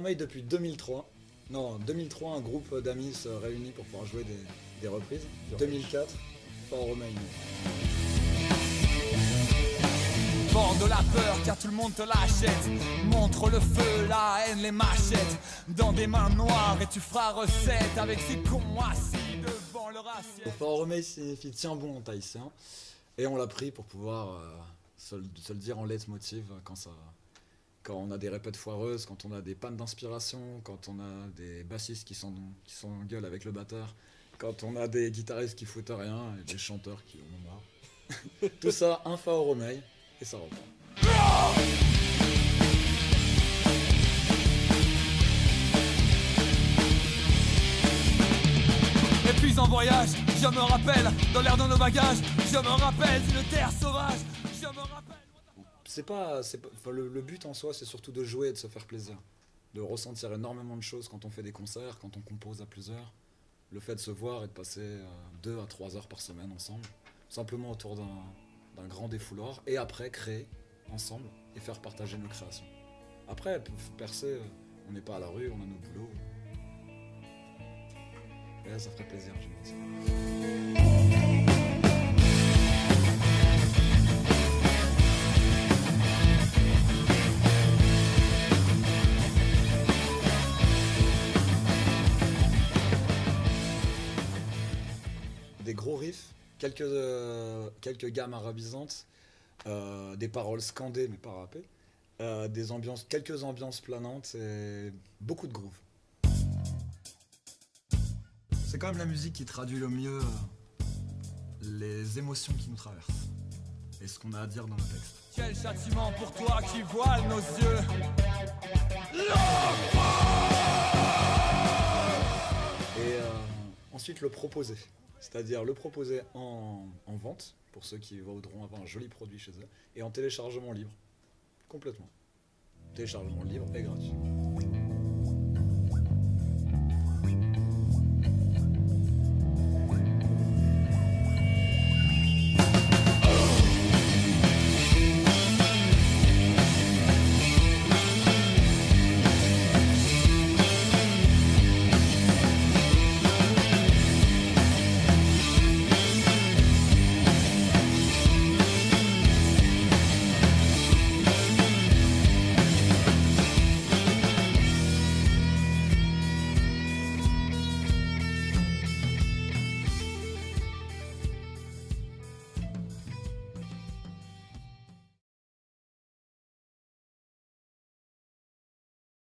Romeil depuis 2003. Non, 2003, un groupe d'amis se réunit pour pouvoir jouer des reprises. 2004, Fort Romeil. Vends de la peur car tout le monde te l'achète. Montre le feu, la haine, les machettes dans des mains noires et tu feras recette avec ces cons assis devant leur assiette. Fort Romeil signifie tiens bon en tahitien. Et on l'a pris pour pouvoir se le dire en leitmotiv quand on a des répètes foireuses, quand on a des pannes d'inspiration, quand on a des bassistes qui sont en gueule avec le batteur, quand on a des guitaristes qui foutent rien et des chanteurs qui en ont marre. Tout ça, un Fort Romeil. Et ça reprend. Et puis en voyage, je me rappelle, dans l'air de nos bagages, je me rappelle d'une terre sauvage, je me rappelle... Le but en soi, c'est surtout de jouer et de se faire plaisir. De ressentir énormément de choses quand on fait des concerts, quand on compose à plusieurs. Le fait de se voir et de passer 2 à 3 heures par semaine ensemble, simplement autour d'un grand défouloir, et après créer ensemble et faire partager nos créations. Après, percer, on n'est pas à la rue, on a nos boulots. Et là, ça ferait plaisir, je me dis. Des gros riffs, quelques gammes arabisantes, des paroles scandées mais pas rappées, quelques ambiances planantes et beaucoup de groove. C'est quand même la musique qui traduit le mieux les émotions qui nous traversent et ce qu'on a à dire dans le texte. Quel châtiment pour toi qui voile nos yeux. Et ensuite le proposer, c'est-à-dire le proposer en vente, pour ceux qui voudront avoir un joli produit chez eux, et en téléchargement libre, complètement. Téléchargement libre et gratuit.